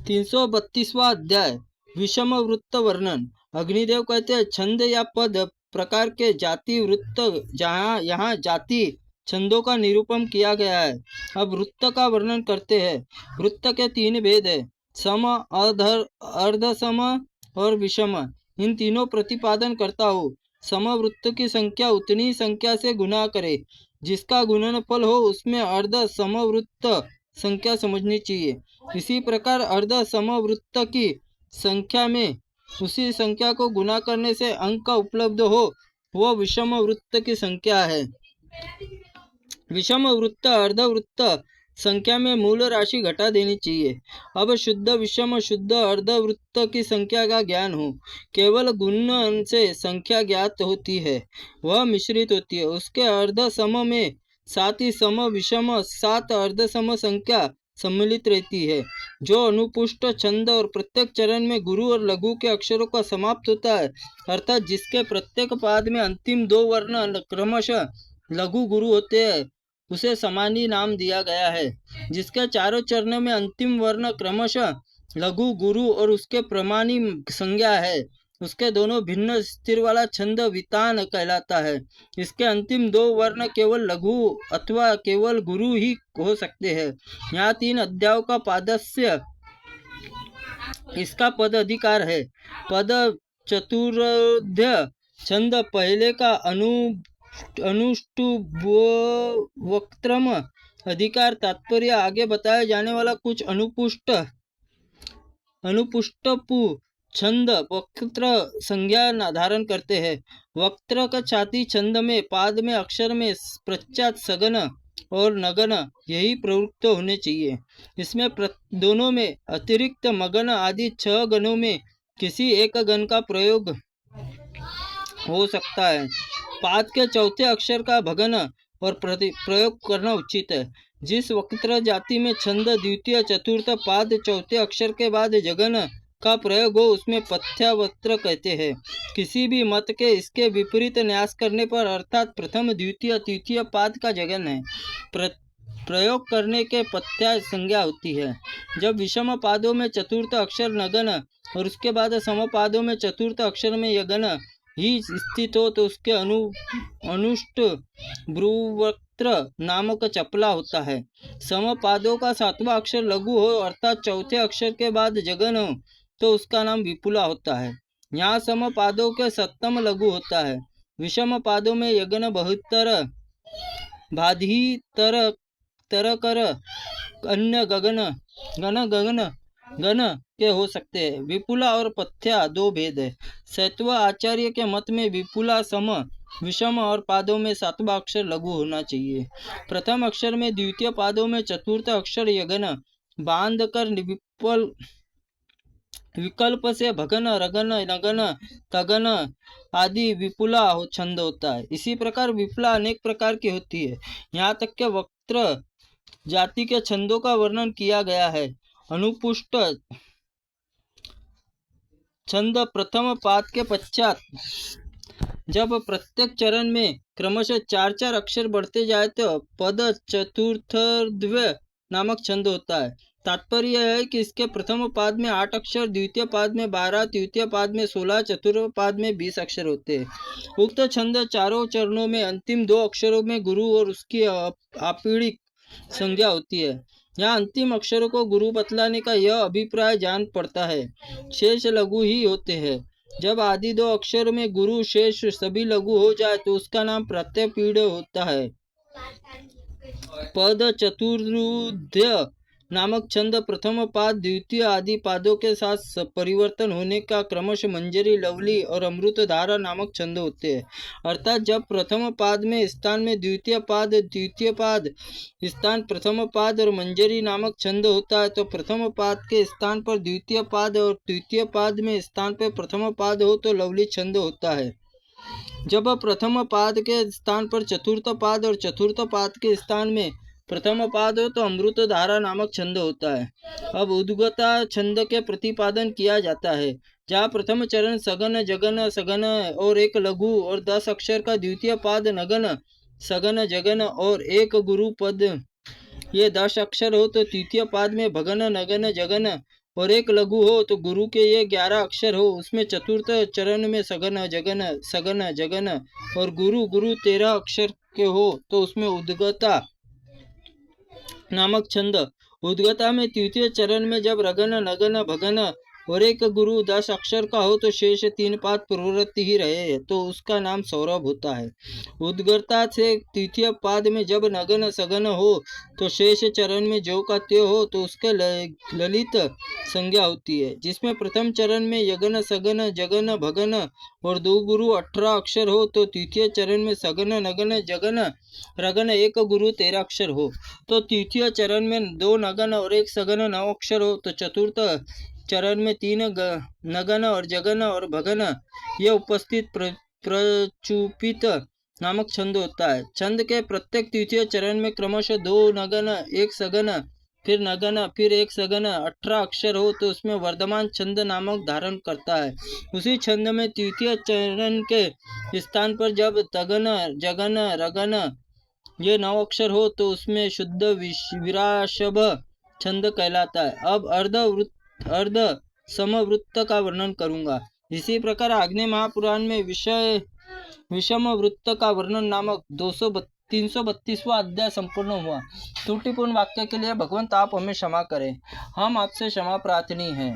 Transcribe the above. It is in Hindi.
332वां अध्याय विषम वृत्त वर्णन। अग्निदेव कहते हैं, छंद या पद प्रकार के जाति वृत्त, जहाँ यहाँ जाति छंदों का निरूपण किया गया है। अब वृत्त का वर्णन करते हैं। वृत्त के 3 भेद है, सम, अर्ध सम और विषम। इन तीनों प्रतिपादन करता हूँ। सम वृत्त की संख्या उतनी ही संख्या से गुना करे, जिसका गुणनफल हो उसमें अर्ध समवृत्त संख्या समझनी चाहिए। इसी प्रकार अर्ध समवृत्त की संख्या में उसी संख्या को गुना करने से अंक उपलब्ध हो, वह विषम वृत्त की संख्या है। विषम वृत्त अर्धवृत्त संख्या में मूल राशि घटा देनी चाहिए। अब शुद्ध विषम शुद्ध अर्धवृत्त की संख्या का ज्ञान हो, केवल गुणन से संख्या ज्ञात होती है, वह मिश्रित होती है। उसके अर्ध सम में 7 ही सम विषम 7 अर्ध सम संख्या सम्मिलित रहती है। जो अनुपुष्ट छंद और प्रत्येक चरण में गुरु और लघु के अक्षरों का समाप्त होता है, अर्थात जिसके प्रत्येक पाद में अंतिम 2 वर्ण क्रमशः लघु गुरु होते हैं, उसे समानी नाम दिया गया है। जिसके चारों चरणों में अंतिम वर्ण क्रमशः लघु गुरु और उसके प्रमाणी संज्ञा है, उसके दोनों भिन्न स्थिर वाला छंद वितान कहलाता है। इसके अंतिम 2 वर्ण केवल लघु अथवा केवल गुरु ही हो सकते हैं। यहाँ 3 अध्यायों का पादस्य इसका पद अधिकार है। पद चतुर्ध्य छंद पहले का अनुष्टुप्वक्त्रम अधिकार तात्पर्य आगे बताया जाने वाला कुछ अनुपुष्टपु छंद वक्त्र संज्ञा धारण करते हैं। वक्त्र का छाती छंद में पाद में अक्षर में पश्चात सगन और नगन यही प्रवृत्त होने चाहिए। इसमें दोनों में अतिरिक्त मगन आदि 6 गणों में किसी एक गण का प्रयोग हो सकता है। पाद के चौथे अक्षर का भगन और प्रयोग करना उचित है। जिस वक्त्र जाति में छंद द्वितीय चतुर्थ पाद चौथे अक्षर के बाद जगन का प्रयोग हो, उसमें पथ्यावक्त्र कहते हैं। किसी भी मत के इसके विपरीत न्यास करने पर, अर्थात प्रथम द्वितीय तृतीय पाद का जगन है प्रयोग करने के पथ्या संज्ञा होती है। जब विषम पादों में चतुर्थ अक्षर नगन और उसके बाद सम पादों में चतुर्थ अक्षर में यगन ही स्थित हो, तो उसके अनुष्ट ब्रुवक्त्र नामक चपला होता है। सम पादों का 7वां अक्षर लघु हो, अर्थात चौथे अक्षर के बाद जगन हो, तो उसका नाम विपुला होता है। यहाँ सम पादों के 7म लघु होता है। विषम पादों में यगन बहुतर बाधी तरकर अन्य गण के हो सकते हैं। विपुला और पथ्या 2 भेद है। शैतव आचार्य के मत में विपुला सम विषम और पादों में 7वां अक्षर लघु होना चाहिए। प्रथम अक्षर में द्वितीय पादों में चतुर्थ अक्षर यगन बांध कर विकल्प से भगन रगन नगन तगन आदि विपुला छंद होता है। इसी प्रकार विपुला अनेक प्रकार की होती है। यहाँ तक के वक्त्र जाति के छंदों का वर्णन किया गया है। अनुपुष्ट छंद प्रथम पाद के पश्चात जब प्रत्येक चरण में क्रमशः 4-4 अक्षर बढ़ते जाए तो पद चतुर्थद्वय नामक छंद होता है। तात्पर्य है कि इसके प्रथम पाद में 8 अक्षर, द्वितीय पाद में 12, तृतीय पाद में 16, चतुर्थ पाद में 20 अक्षर होते हैं। उक्त छंद चारों चरणों में अंतिम 2 अक्षरों में गुरु और उसकी आपीड़िक संज्ञा होती है। यहाँ अंतिम अक्षरों को गुरु बतलाने का यह अभिप्राय जान पड़ता है। शेष लघु ही होते हैं। जब आदि 2 अक्षर में गुरु शेष सभी लघु हो जाए तो उसका नाम प्रत्यपीड़ होता है। पद चतुर्ध्य नामक छंद प्रथम पाद द्वितीय आदि पादों के साथ परिवर्तन होने का क्रमशः मंजरी लवली और अमृतधारा नामक छंद होते हैं। अर्थात जब प्रथम पाद में स्थान में द्वितीय पाद स्थान प्रथम पाद और मंजरी नामक छंद होता है, तो प्रथम पाद के स्थान पर द्वितीय पाद और द्वितीय पाद में स्थान पर प्रथम पाद हो तो लवली छंद होता है। जब प्रथम पाद के स्थान पर चतुर्थ पाद और चतुर्थ पाद के स्थान में प्रथम पाद हो तो अमृत धारा नामक छंद होता है। अब उद्गता छंद के प्रतिपादन किया जाता है। जहाँ प्रथम चरण सगन जगन सगन और 1 लघु और 10 अक्षर का द्वितीय पाद नगन सगन जगन और 1 गुरु पद ये 10 अक्षर हो, तो तृतीय पाद में भगन नगन जगन और एक लघु हो तो गुरु के ये 11 अक्षर हो। उसमें चतुर्थ चरण में सगन जगन सगन जगन और गुरु गुरु 13 अक्षर के हो तो उसमें उद्गता नामक छंद। उद्गता में तृतीय चरण में जब रगन नगन भगन और एक गुरु 10 अक्षर का हो तो शेष 3 पाद प्रवृत्ति ही रहे तो उसका नाम सौरभ होता है। उद्गता से तृतीय पाद में जब नगन सगन हो तो शेष चरण में जो का त्यो हो तो उसके ललित संज्ञा होती है। जिसमें प्रथम चरण में यगन सगन जगन भगन और 2 गुरु 18 अक्षर हो तो तृतीय चरण में सगन नगन जगन रगन एक गुरु 13 अक्षर हो तो तृतीय चरण में 2 नगन और 1 सगन 9 अक्षर हो तो चतुर्थ चरण में 3 नगन और जगन और भगन ये उपस्थित प्रचुपित नामक छंद होता है। छंद के प्रत्येक तृतीय चरण में क्रमशः 2 नगन 1 सगन फिर नगन फिर 1 सगन 18 अक्षर हो तो उसमें वर्धमान छंद नामक धारण करता है। उसी छंद में तृतीय चरण के स्थान पर जब तगन जगन रगन ये 9 अक्षर हो तो उसमें शुद्ध विराशभ छंद कहलाता है। अब अर्ध समवृत्त का वर्णन करूंगा। इसी प्रकार आग्नेय महापुराण में विषम वृत्त का वर्णन नामक 332वां अध्याय संपूर्ण हुआ। त्रुटिपूर्ण वाक्य के लिए भगवंत आप हमें क्षमा करें, हम आपसे क्षमा प्रार्थनी हैं।